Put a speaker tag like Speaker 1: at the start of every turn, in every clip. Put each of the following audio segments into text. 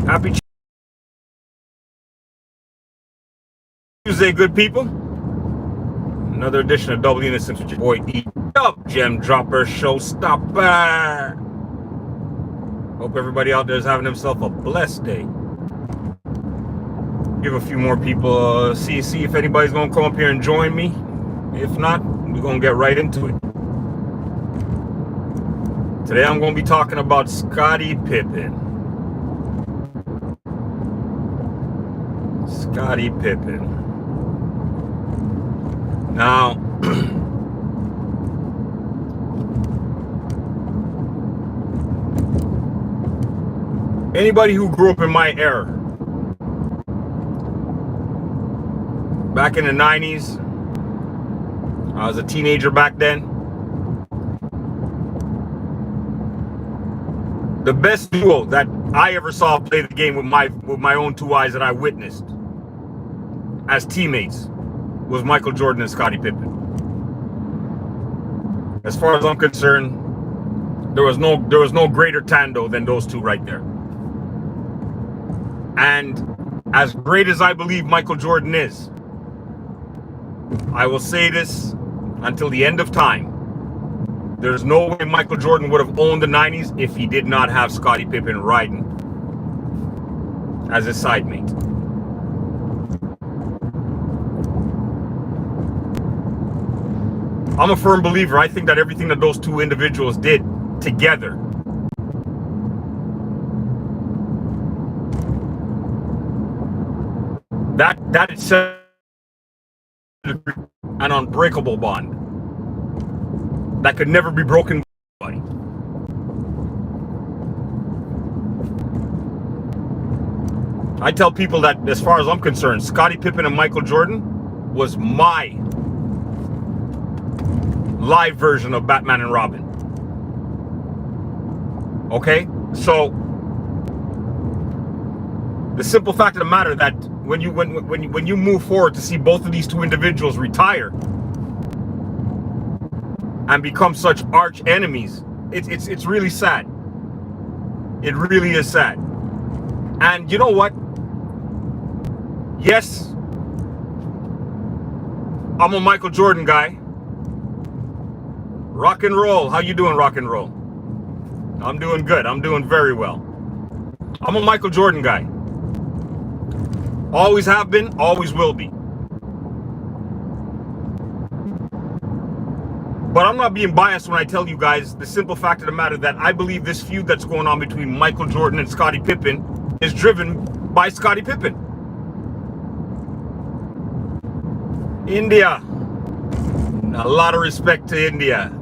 Speaker 1: Happy Tuesday, good people. Another edition of Double the Innocence with your boy E. Up, Gem Dropper Showstopper. Hope everybody out there is having themselves a blessed day. Give a few more people, see if anybody's gonna come up here and join me. If not, we're gonna get right into it. Today I'm gonna be talking about Scottie Pippen. Scottie Pippen. Now, anybody who grew up in my era, back in the 90s, I was a teenager back then. The best duo that I ever saw play the game with my own two eyes that I witnessed as teammates was Michael Jordan and Scottie Pippen. As far as I'm concerned, there was no greater tando than those two right there. And as great as I believe Michael Jordan is, I will say this until the end of time. There's no way Michael Jordan would have owned the 90s if he did not have Scottie Pippen riding as his side mate. I'm a firm believer. I think that everything that those two individuals did together that itself an unbreakable bond that could never be broken by anybody. I tell people that as far as I'm concerned, Scottie Pippen and Michael Jordan was my live version of Batman and Robin. Okay? So the simple fact of the matter that when you move forward to see both of these two individuals retire and become such arch enemies, it's really sad. It really is sad. And you know what? Yes, I'm a Michael Jordan guy. Rock and roll. How you doing, rock and roll? I'm doing good. I'm doing very well. I'm a Michael Jordan guy. Always have been, always will be. But I'm not being biased when I tell you guys the simple fact of the matter that I believe this feud that's going on between Michael Jordan and Scottie Pippen is driven by Scottie Pippen. India. A lot of respect to India.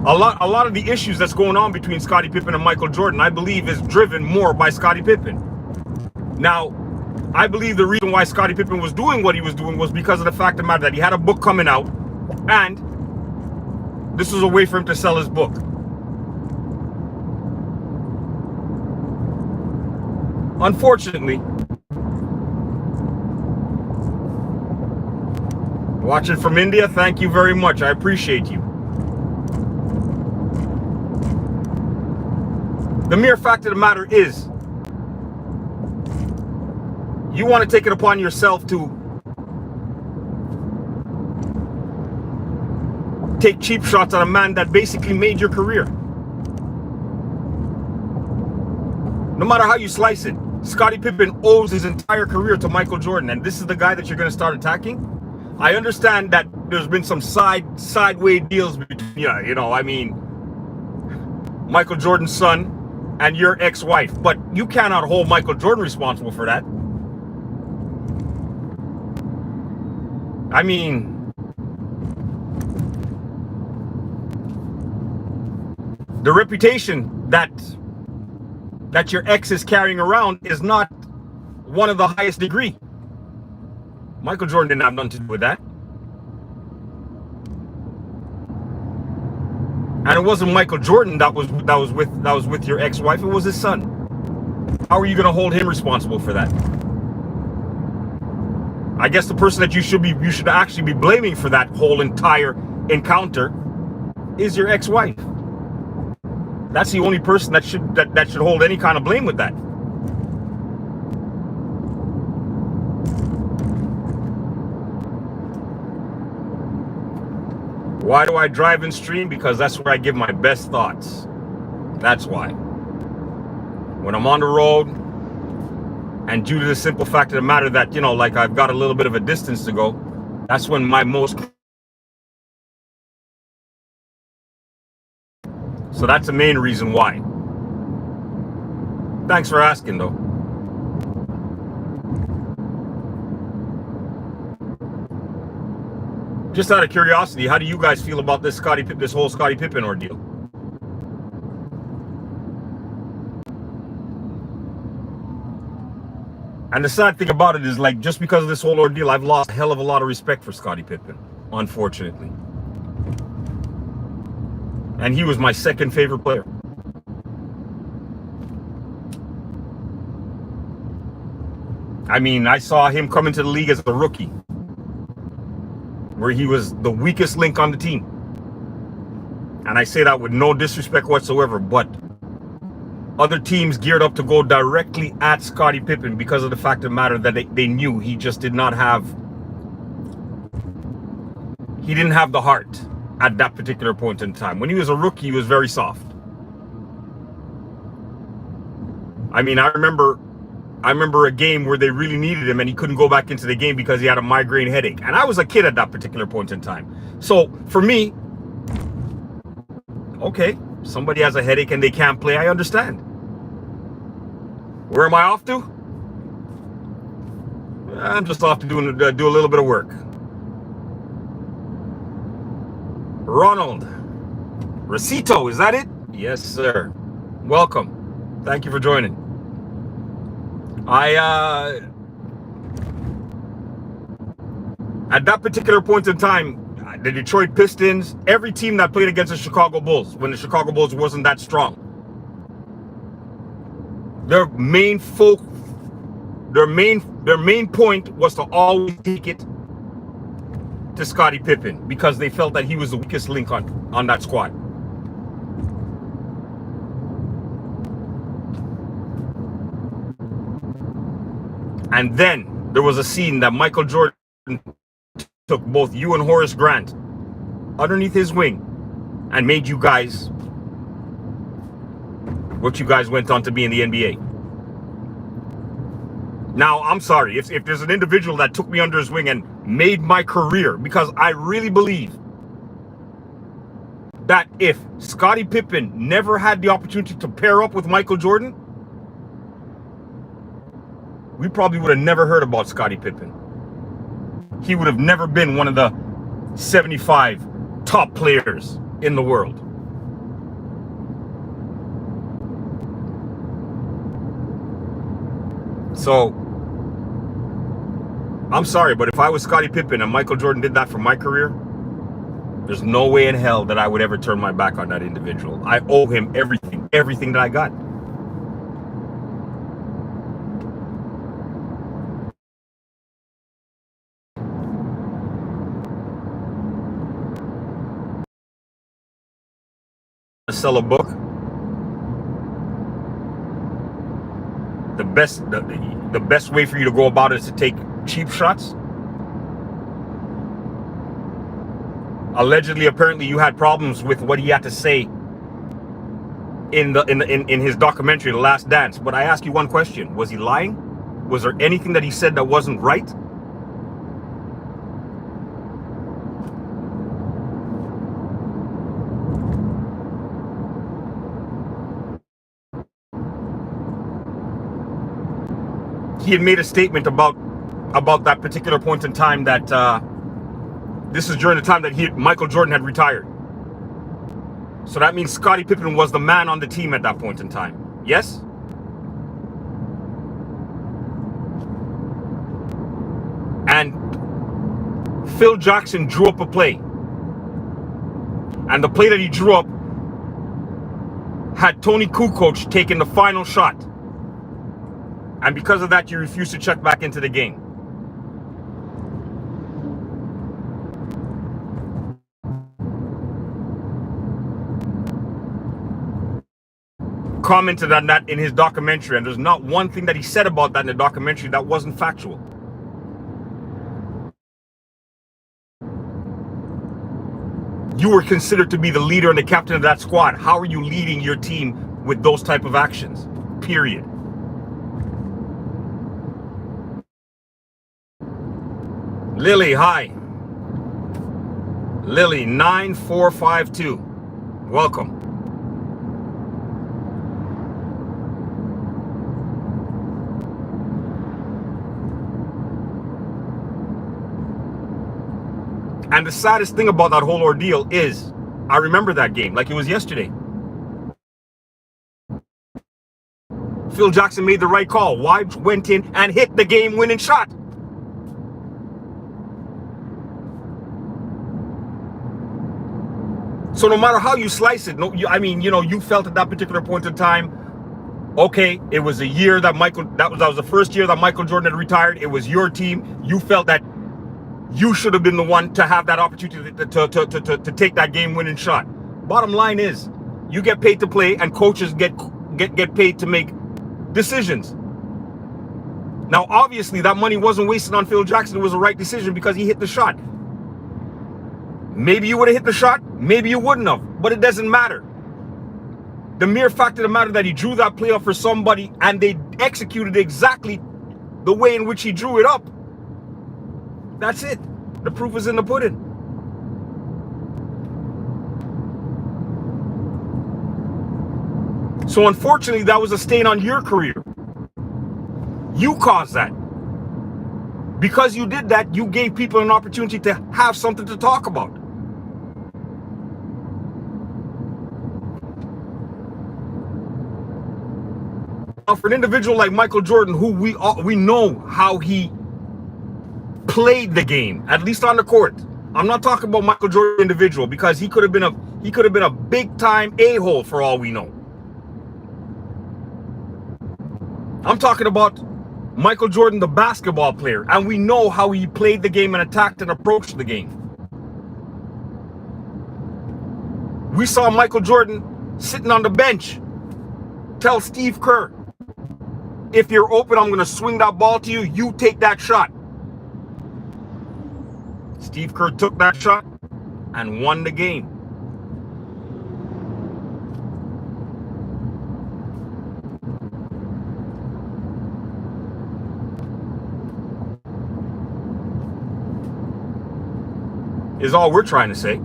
Speaker 1: A lot of the issues that's going on between Scottie Pippen and Michael Jordan, I believe, is driven more by Scottie Pippen. Now, I believe the reason why Scottie Pippen was doing what he was doing was because of the fact of the matter that he had a book coming out, and this was a way for him to sell his book. Unfortunately, watching from India, thank you very much. I appreciate you. The mere fact of the matter is, you want to take it upon yourself to take cheap shots at a man that basically made your career. No matter how you slice it, Scottie Pippen owes his entire career to Michael Jordan, and this is the guy that you're going to start attacking? I understand that there's been some sideway deals between, you know, I mean, Michael Jordan's son and your ex-wife, but you cannot hold Michael Jordan responsible for that. I mean, the reputation that your ex is carrying around is not one of the highest degree. Michael Jordan didn't have nothing to do with that. And it wasn't Michael Jordan that was with your ex-wife, it was his son. How are you going to hold him responsible for that? I guess the person that you should actually be blaming for that whole entire encounter is your ex-wife. That's the only person that should hold any kind of blame with that. Why do I drive and stream? Because that's where I give my best thoughts. That's why. When I'm on the road, and due to the simple fact of the matter that, you know, like I've got a little bit of a distance to go, that's when my most... So that's the main reason why. Thanks for asking, though. Just out of curiosity, how do you guys feel about this whole Scottie Pippen ordeal? And the sad thing about it is, like, just because of this whole ordeal, I've lost a hell of a lot of respect for Scottie Pippen, unfortunately. And he was my second favorite player. I mean, I saw him come into the league as a rookie, where he was the weakest link on the team. And I say that with no disrespect whatsoever, but other teams geared up to go directly at Scottie Pippen because of the fact of the matter that they knew he just did not have... He didn't have the heart at that particular point in time. When he was a rookie, he was very soft. I mean, I remember a game where they really needed him and he couldn't go back into the game because he had a migraine headache. And I was a kid at that particular point in time. So for me, okay, somebody has a headache and they can't play, I understand. Where am I off to? I'm just off to do a little bit of work. Ronald Recito, is that it? Yes, sir. Welcome. Thank you for joining. At that particular point in time, the Detroit Pistons, every team that played against the Chicago Bulls, when the Chicago Bulls wasn't that strong, their main point was to always take it to Scottie Pippen because they felt that he was the weakest link on that squad. And then there was a scene that Michael Jordan took both you and Horace Grant underneath his wing and made you guys what you guys went on to be in the NBA. Now, I'm sorry, if there's an individual that took me under his wing and made my career, because I really believe that if Scottie Pippen never had the opportunity to pair up with Michael Jordan, we probably would have never heard about Scottie Pippen. He would have never been one of the 75 top players in the world. So, I'm sorry, but if I was Scottie Pippen and Michael Jordan did that for my career, there's no way in hell that I would ever turn my back on that individual. I owe him everything that I got. Sell a book. The best way for you to go about it is to take cheap shots. Allegedly, apparently, you had problems with what he had to say in his documentary, The Last Dance. But I ask you one question: was he lying? Was there anything that he said that wasn't right? He had made a statement about that particular point in time that this is during the time that Michael Jordan had retired. So that means Scottie Pippen was the man on the team at that point in time. Yes? And Phil Jackson drew up a play. And the play that he drew up had Tony Kukoc taking the final shot. And because of that, you refuse to check back into the game. commented on that in his documentary, and there's not one thing that he said about that in the documentary that wasn't factual. You were considered to be the leader and the captain of that squad. How are you leading your team with those type of actions? Period. Lily, hi. Lily 9452. Welcome. And the saddest thing about that whole ordeal is, I remember that game like it was yesterday. Phil Jackson made the right call. Wibes went in and hit the game-winning shot. So no matter how you slice it, you felt at that particular point in time, okay, it was a year that that was the first year that Michael Jordan had retired. It was your team. You felt that you should have been the one to have that opportunity to take that game-winning shot. Bottom line is, you get paid to play, and coaches get paid to make decisions. Now, obviously, that money wasn't wasted on Phil Jackson. It was the right decision because he hit the shot. Maybe you would have hit the shot. Maybe you wouldn't have. But it doesn't matter. The mere fact of the matter that he drew that play up for somebody and they executed exactly the way in which he drew it up. That's it. The proof is in the pudding. So unfortunately, that was a stain on your career. You caused that. Because you did that, you gave people an opportunity to have something to talk about. Now, for an individual like Michael Jordan, who we know how he played the game, at least on the court. I'm not talking about Michael Jordan individual, because he could have been a big time a-hole for all we know. I'm talking about Michael Jordan, the basketball player, and we know how he played the game and attacked and approached the game. We saw Michael Jordan sitting on the bench tell Steve Kerr, if you're open, I'm going to swing that ball to you. You take that shot. Steve Kerr took that shot and won the game. Is all we're trying to say.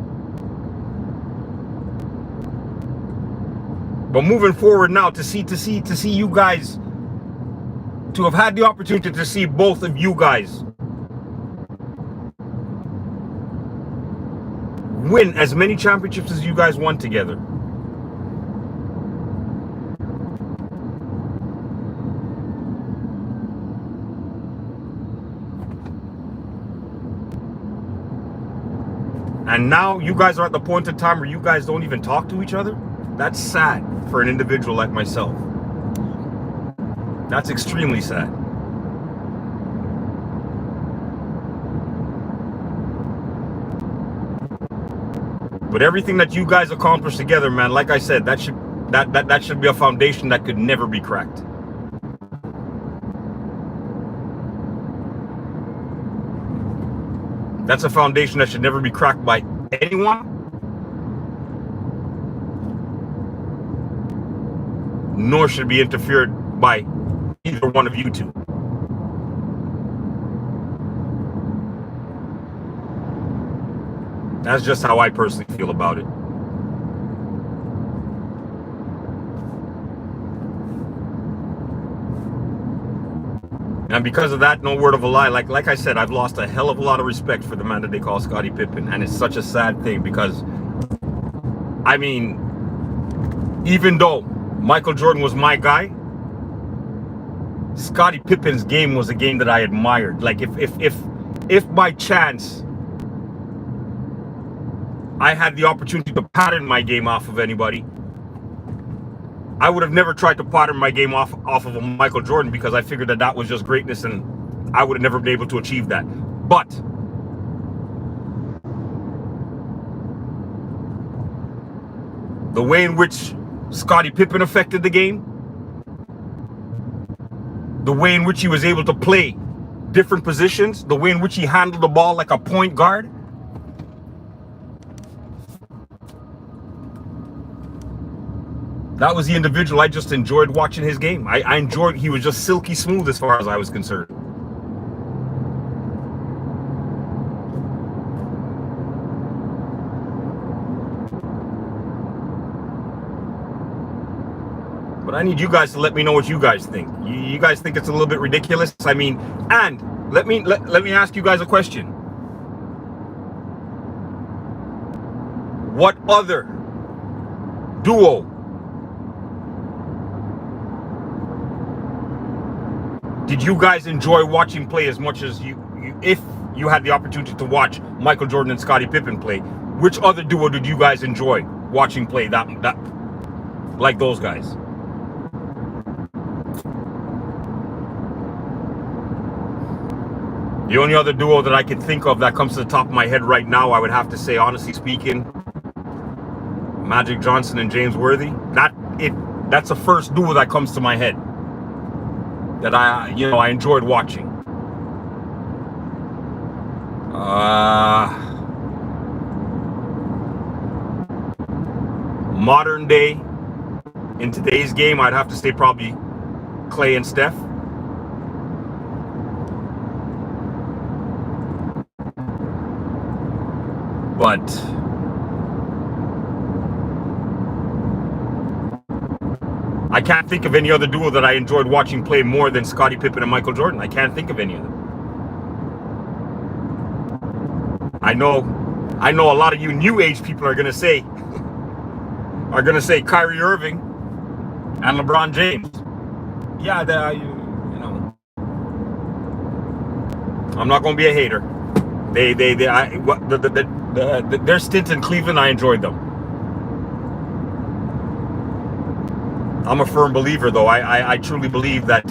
Speaker 1: But moving forward now, to see you guys, to have had the opportunity to see both of you guys win as many championships as you guys won together. And now you guys are at the point in time where you guys don't even talk to each other. That's sad for an individual like myself. That's extremely sad. But everything that you guys accomplished together, man, like I said, that should be a foundation that could never be cracked. That's a foundation that should never be cracked by anyone, nor should be interfered by either one of you two. That's just how I personally feel about it. And because of that, no word of a lie, like I said, I've lost a hell of a lot of respect for the man that they call Scottie Pippen. And it's such a sad thing because, I mean, even though Michael Jordan was my guy, Scottie Pippen's game was a game that I admired. Like if by chance I had the opportunity to pattern my game off of anybody, I would have never tried to pattern my game off of a Michael Jordan, because I figured that was just greatness and I would have never been able to achieve that. But the way in which Scottie Pippen affected the game. The way in which he was able to play different positions, the way in which he handled the ball like a point guard. That was the individual I just enjoyed watching his game. I enjoyed, he was just silky smooth as far as I was concerned. But I need you guys to let me know what you guys think. You guys think it's a little bit ridiculous? I mean, and let me ask you guys a question. What other duo did you guys enjoy watching play as much as if you had the opportunity to watch Michael Jordan and Scottie Pippen play? Which other duo did you guys enjoy watching play that like those guys? The only other duo that I can think of that comes to the top of my head right now, I would have to say, honestly speaking, Magic Johnson and James Worthy. That's the first duo that comes to my head that I enjoyed watching. Modern day, in today's game, I'd have to say probably Clay and Steph. But I can't think of any other duo that I enjoyed watching play more than Scottie Pippen and Michael Jordan. I can't think of any of them. I know a lot of you new age people are gonna say Kyrie Irving and LeBron James. Yeah, I'm not gonna be a hater. Their stint in Cleveland, I enjoyed them. I'm a firm believer, though. I truly believe that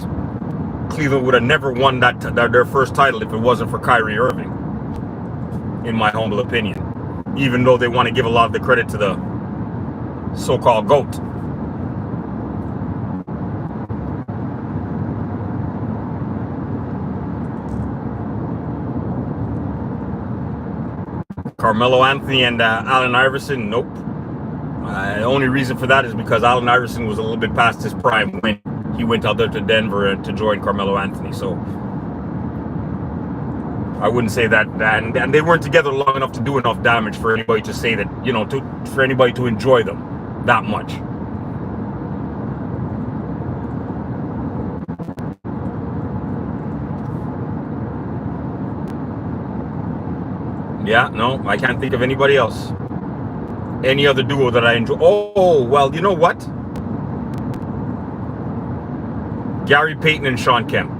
Speaker 1: Cleveland would have never won their first title if it wasn't for Kyrie Irving, in my humble opinion. Even though they want to give a lot of the credit to the so-called GOAT. Carmelo Anthony and Allen Iverson, nope. The only reason for that is because Allen Iverson was a little bit past his prime when he went out there to Denver to join Carmelo Anthony. So I wouldn't say that. And they weren't together long enough to do enough damage for anybody to say that, for anybody to enjoy them that much. Yeah, no, I can't think of anybody else. Any other duo that I enjoy. Oh, well, you know what? Gary Payton and Sean Kemp.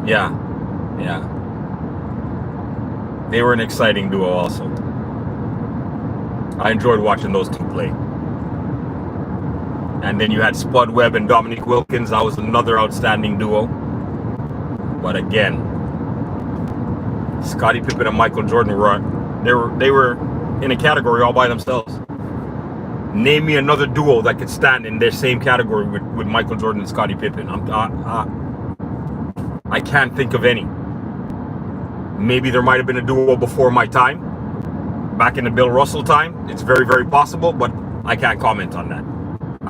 Speaker 1: Yeah. They were an exciting duo also. I enjoyed watching those two play. And then you had Spud Webb and Dominique Wilkins. That was another outstanding duo. But again, Scottie Pippen and Michael Jordan they were in a category all by themselves. Name me another duo that could stand in their same category with Michael Jordan and Scottie Pippen. I can't think of any. Maybe there might have been a duo before my time, back in the Bill Russell time. It's very, very possible, but I can't comment on that.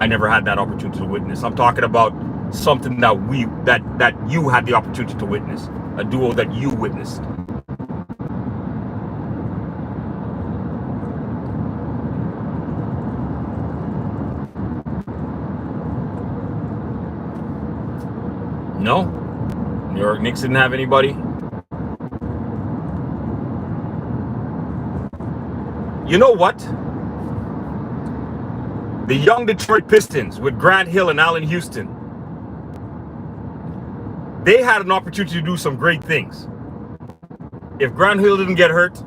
Speaker 1: I never had that opportunity to witness. I'm talking about something that you had the opportunity to witness, a duo that you witnessed. No, New York Knicks didn't have anybody. You know what? The young Detroit Pistons with Grant Hill and Allen Houston, they had an opportunity to do some great things. If Grant Hill didn't get hurt,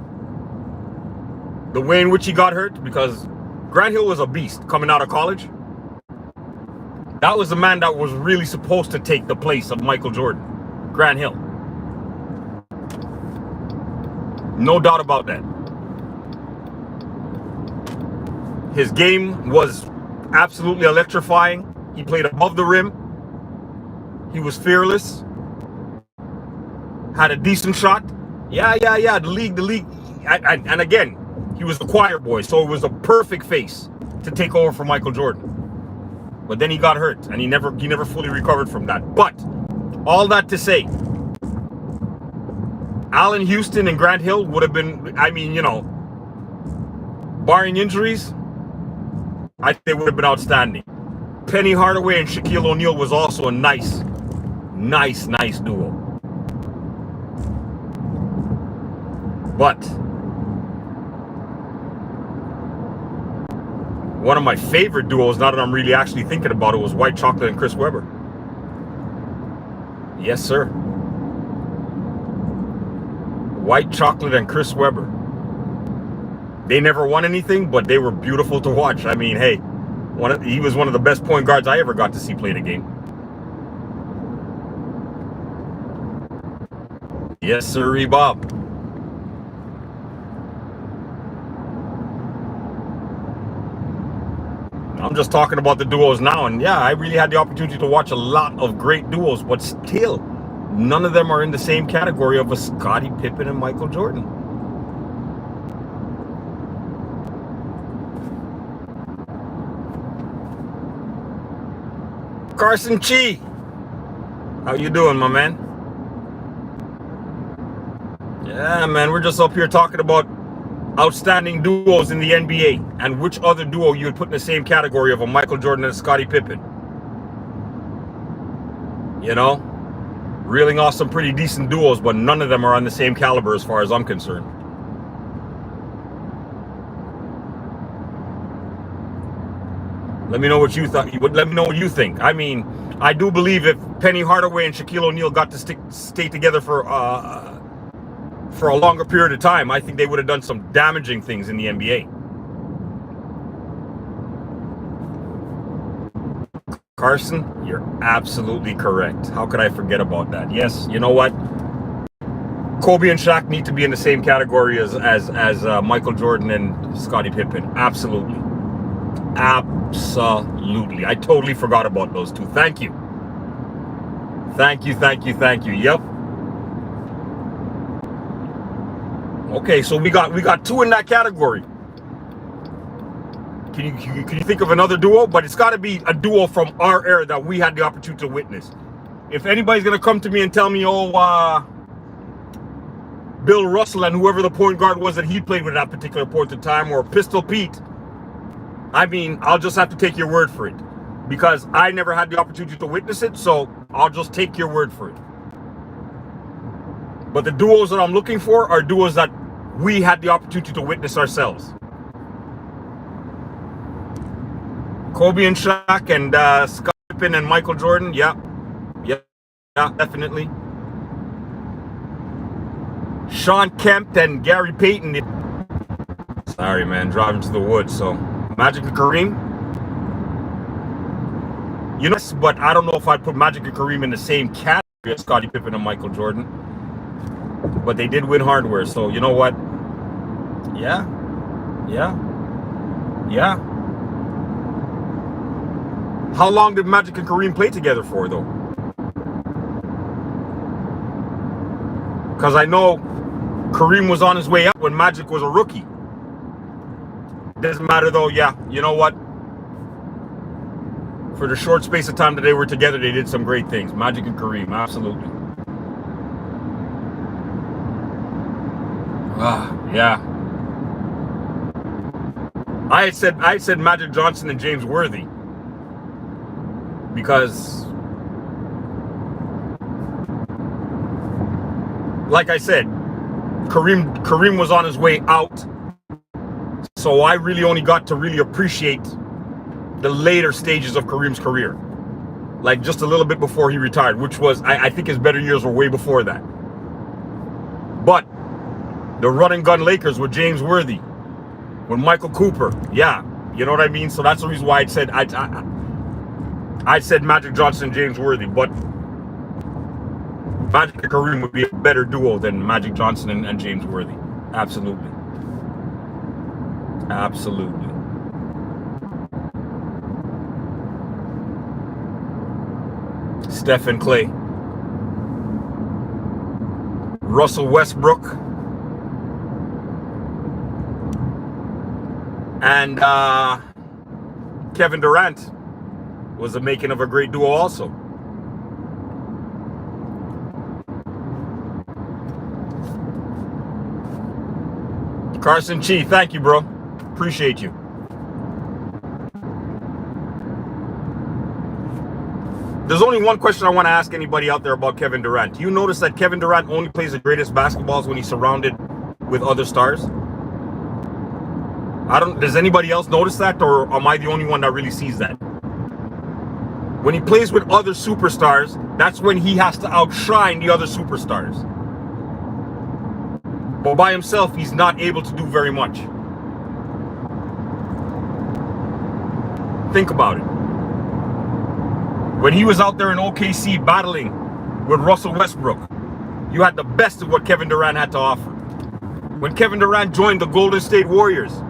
Speaker 1: the way in which he got hurt, because Grant Hill was a beast coming out of college. That was the man that was really supposed to take the place of Michael Jordan, Grant Hill. No doubt about that. His game was absolutely electrifying. He played above the rim. He was fearless. Had a decent shot. Yeah. The league. And again, he was the choir boy, so it was a perfect face to take over for Michael Jordan. But then he got hurt, and he never fully recovered from that. But all that to say, Allen Houston and Grant Hill would have been, I mean, you know, barring injuries, I think they would have been outstanding. Penny Hardaway and Shaquille O'Neal was also a nice duo. But one of my favorite duos, now that I'm really actually thinking about it, was White Chocolate and Chris Webber. Yes, sir. White Chocolate and Chris Webber. They never won anything, but they were beautiful to watch. I mean, hey, he was one of the best point guards I ever got to see play the game. Yes, sir, Bob. I'm just talking about the duos now, and yeah, I really had the opportunity to watch a lot of great duos, but still, none of them are in the same category of a Scottie Pippen and Michael Jordan. Carson Chi, how you doing, my man? Yeah, man, we're just up here talking about outstanding duos in the NBA and which other duo you would put in the same category of a Michael Jordan and Scottie Pippen. You know, reeling off some pretty decent duos, but none of them are on the same caliber as far as I'm concerned. Let me know what you thought. Let me know what you think. I mean, I do believe if Penny Hardaway and Shaquille O'Neal got to stay together for a longer period of time, I think they would have done some damaging things in the NBA. Carson, you're absolutely correct. How could I forget about that? Yes, you know what? Kobe and Shaq need to be in the same category as Michael Jordan and Scottie Pippen. Absolutely. Absolutely. I totally forgot about those two. Thank you. Thank you. Yep. Okay, so we got two in that category. Can you think of another duo? But it's got to be a duo from our era that we had the opportunity to witness. If anybody's gonna come to me and tell me, Bill Russell and whoever the point guard was that he played with at that particular point in time, or Pistol Pete, I mean, I'll just have to take your word for it, because I never had the opportunity to witness it, so I'll just take your word for it. But the duos that I'm looking for are duos that we had the opportunity to witness ourselves. Kobe and Shaq and Scottie Pippen and Michael Jordan, yeah, definitely. Sean Kemp and Gary Payton. Sorry, man, driving to the woods. So Magic and Kareem. You know, but I don't know if I'd put Magic and Kareem in the same category as Scottie Pippen and Michael Jordan. But they did win hardware, so you know what? Yeah. How long did Magic and Kareem play together for, though? Because I know Kareem was on his way up when Magic was a rookie. Doesn't matter, though. Yeah, you know what? For the short space of time that they were together, they did some great things. Magic and Kareem, absolutely. Yeah. I said Magic Johnson and James Worthy, because, like I said, Kareem was on his way out, so I really only got to really appreciate the later stages of Kareem's career, like just a little bit before he retired, which was, I think his better years were way before that. But the run and gun Lakers with James Worthy, with Michael Cooper, yeah, you know what I mean? So that's the reason why I said Magic Johnson and James Worthy, but Magic and Kareem would be a better duo than Magic Johnson and James Worthy. Absolutely. Stephen Clay, Russell Westbrook, and Kevin Durant was the making of a great duo also. Carson Chi, thank you, bro. Appreciate you. There's only one question I want to ask anybody out there about Kevin Durant. Do you notice that Kevin Durant only plays the greatest basketballs when he's surrounded with other stars? Does anybody else notice that, or am I the only one that really sees that? When he plays with other superstars, that's when he has to outshine the other superstars. But by himself, he's not able to do very much. Think about it. When he was out there in OKC battling with Russell Westbrook, you had the best of what Kevin Durant had to offer. When Kevin Durant joined the Golden State Warriors,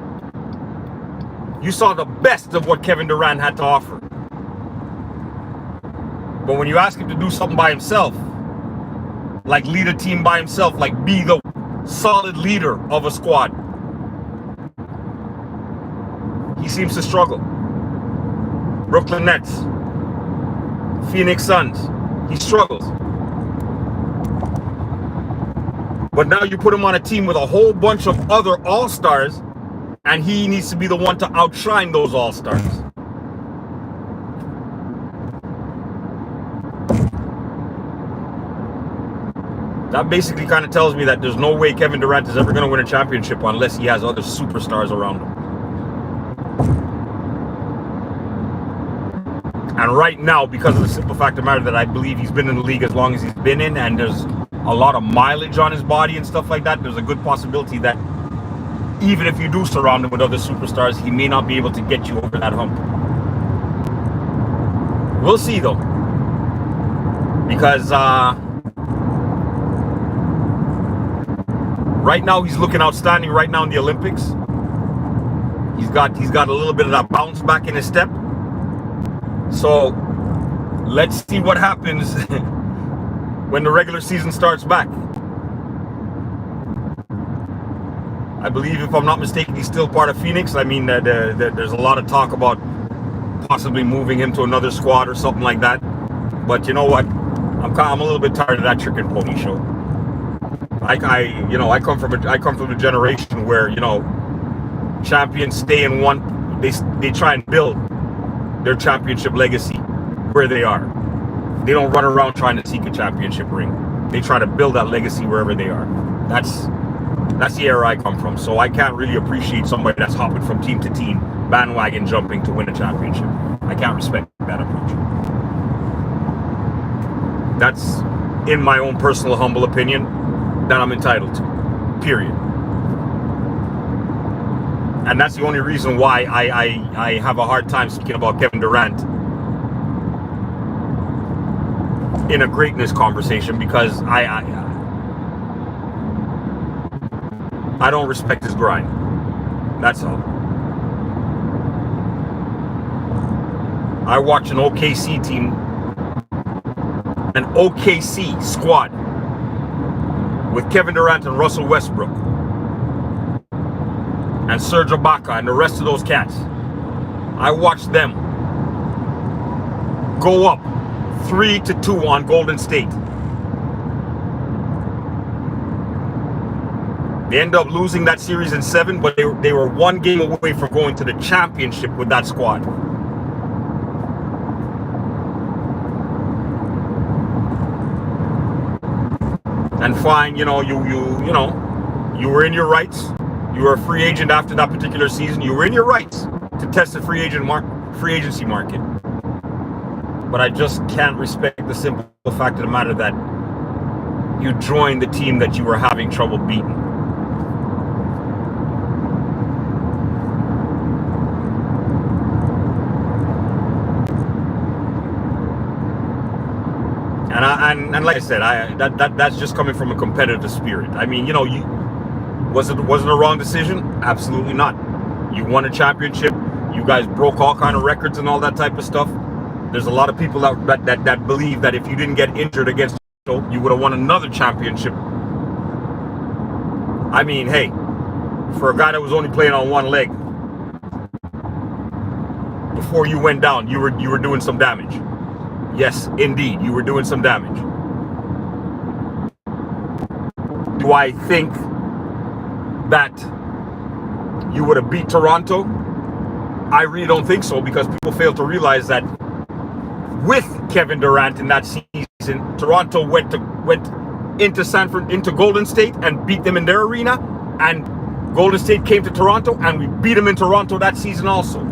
Speaker 1: you saw the best of what Kevin Durant had to offer. But when you ask him to do something by himself, like lead a team by himself, like be the solid leader of a squad, he seems to struggle. Brooklyn Nets, Phoenix Suns, he struggles. But now you put him on a team with a whole bunch of other all-stars, and he needs to be the one to outshine those all-stars. That basically kind of tells me that there's no way Kevin Durant is ever going to win a championship unless he has other superstars around him. And right now, because of the simple fact of the matter that I believe he's been in the league as long as he's been in, and there's a lot of mileage on his body and stuff like that, there's a good possibility that even if you do surround him with other superstars, he may not be able to get you over that hump. We'll see, though. Because right now he's looking outstanding right now in the Olympics. He's got a little bit of that bounce back in his step. So let's see what happens when the regular season starts back. I believe, if I'm not mistaken, he's still part of Phoenix. I mean, there's a lot of talk about possibly moving him to another squad or something like that. But you know what? I'm a little bit tired of that trick and pony show. I come from a generation where, champions stay in one. They try and build their championship legacy where they are. They don't run around trying to seek a championship ring. They try to build that legacy wherever they are. That's the era I come from. So I can't really appreciate somebody that's hopping from team to team, bandwagon jumping to win a championship. I can't respect that approach. That's, in my own personal humble opinion, that I'm entitled to. Period. And that's the only reason why I have a hard time speaking about Kevin Durant in a greatness conversation, because I don't respect his grind. That's all. I watch an OKC team, an OKC squad with Kevin Durant and Russell Westbrook and Serge Ibaka and the rest of those cats. I watched them go up 3-2 on Golden State. They end up losing that series in 7, but they were one game away from going to the championship with that squad. And fine, you were in your rights. You were a free agent after that particular season. You were in your rights to test the free agency market. But I just can't respect the simple fact of the matter that you joined the team that you were having trouble beating. And like I said, that's just coming from a competitive spirit. I mean, was it a wrong decision? Absolutely not. You won a championship. You guys broke all kind of records and all that type of stuff. There's a lot of people that believe that if you didn't get injured against Toronto, you would have won another championship. I mean, hey, for a guy that was only playing on one leg, before you went down, you were doing some damage. Yes, indeed, you were doing some damage. Do I think that you would have beat Toronto? I really don't think so, because people fail to realize that with Kevin Durant in that season, Toronto went into Golden State and beat them in their arena, and Golden State came to Toronto and we beat them in Toronto that season also.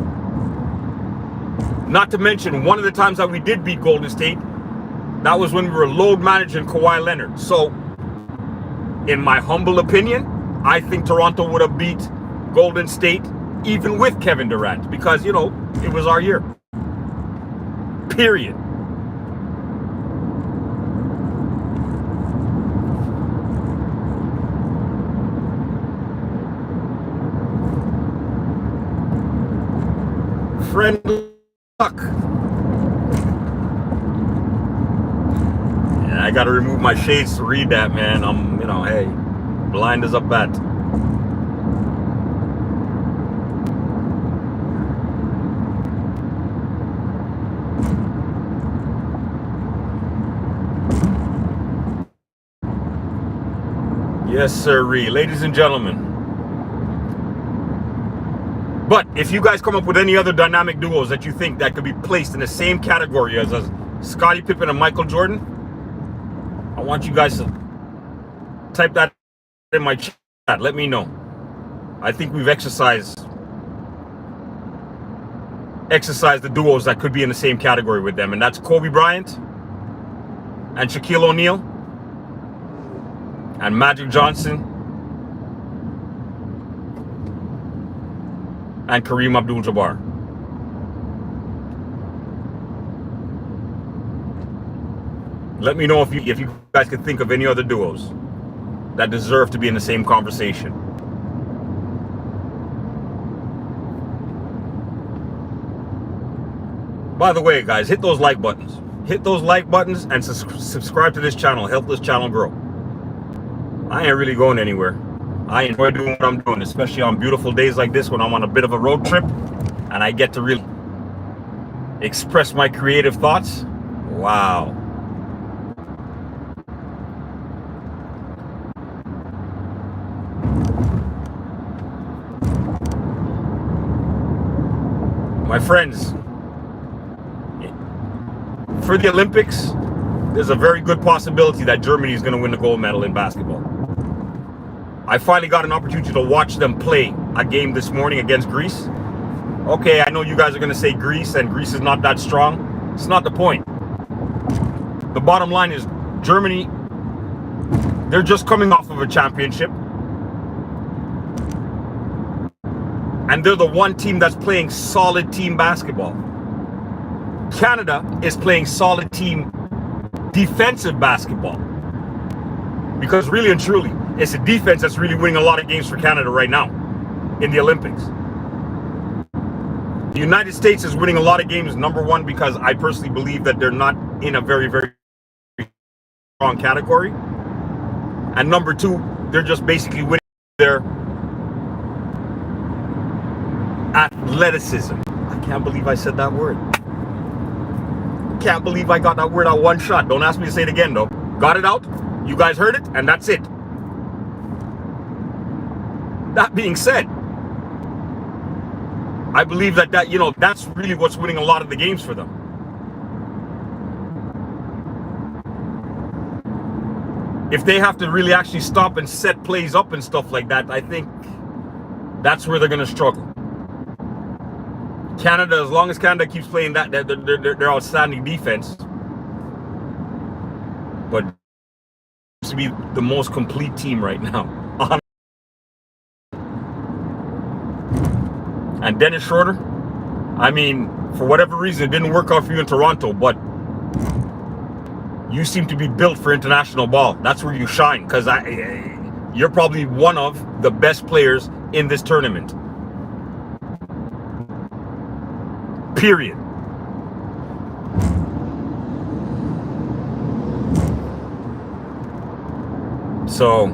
Speaker 1: Not to mention, one of the times that we did beat Golden State, that was when we were load managing Kawhi Leonard. So, in my humble opinion, I think Toronto would have beat Golden State even with Kevin Durant, because, you know, it was our year. Period. Friend luck. Yeah, I gotta remove my shades to read that, man. I'm, you know, hey, blind as a bat. Yes, sirree, ladies and gentlemen. But if you guys come up with any other dynamic duos that you think that could be placed in the same category as Scottie Pippen and Michael Jordan, I want you guys to type that in my chat. Let me know. I think we've exercised the duos that could be in the same category with them, and that's Kobe Bryant and Shaquille O'Neal and Magic Johnson and Kareem Abdul-Jabbar. Let me know if you guys can think of any other duos that deserve to be in the same conversation. By the way, guys, hit those like buttons. Hit those like buttons and subscribe to this channel. Help this channel grow. I ain't really going anywhere. I enjoy doing what I'm doing, especially on beautiful days like this when I'm on a bit of a road trip and I get to really express my creative thoughts. Wow. My friends, for the Olympics, there's a very good possibility that Germany is going to win the gold medal in basketball. I finally got an opportunity to watch them play a game this morning against Greece. Okay, I know you guys are going to say Greece, and Greece is not that strong. It's not the point. The bottom line is Germany, they're just coming off of a championship. And they're the one team that's playing solid team basketball. Canada is playing solid team defensive basketball. Because really and truly, it's the defense that's really winning a lot of games for Canada right now in the Olympics. The United States is winning a lot of games, number one, because I personally believe that they're not in a very, very strong category. And number two, they're just basically winning their athleticism. I can't believe I said that word. Can't believe I got that word out one shot. Don't ask me to say it again, though. Got it out? You guys heard it, and that's it. That being said, I believe that that's really what's winning a lot of the games for them. If they have to really actually stop and set plays up and stuff like that, I think that's where they're going to struggle. Canada, as long as Canada keeps playing that, they're outstanding defense. But to be the most complete team right now. And Dennis Schroeder, I mean, for whatever reason, it didn't work out for you in Toronto, but you seem to be built for international ball. That's where you shine, because you're probably one of the best players in this tournament. Period. So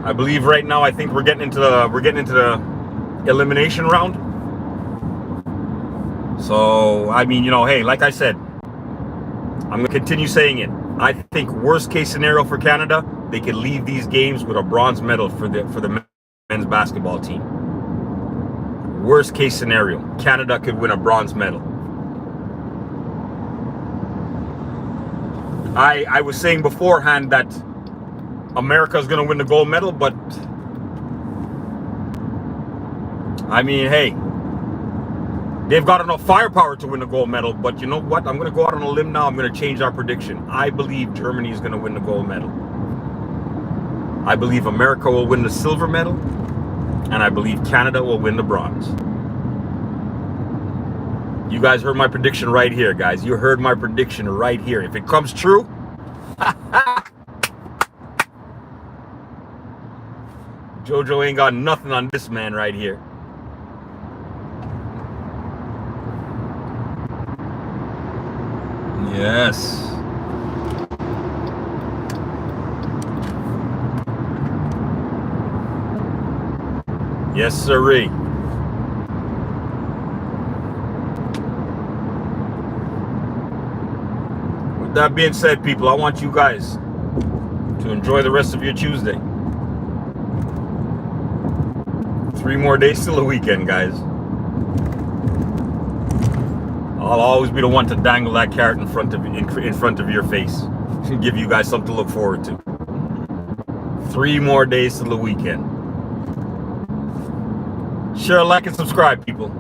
Speaker 1: I believe right now, I think we're getting into the elimination round. So I mean, you know, hey, like I said, I'm gonna continue saying it. I think worst case scenario for Canada, they could leave these games with a bronze medal for the men's basketball team. Worst case scenario, Canada could win a bronze medal. I was saying beforehand that America is going to win the gold medal, but I mean, hey, they've got enough firepower to win the gold medal. But you know what? I'm going to go out on a limb now. I'm going to change our prediction. I believe Germany is going to win the gold medal. I believe America will win the silver medal, and I believe Canada will win the bronze. You guys heard my prediction right here, guys. You heard my prediction right here. If it comes true, JoJo ain't got nothing on this man right here. Yes. Yes, sirree. With that being said, people, I want you guys to enjoy the rest of your Tuesday. 3 more days till the weekend, guys. I'll always be the one to dangle that carrot in front of your face and give you guys something to look forward to. 3 more days till the weekend. Share, like, and subscribe, people.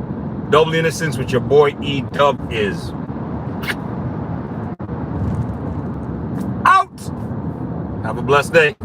Speaker 1: Double the Innocence with your boy E-Dub is out. Have a blessed day.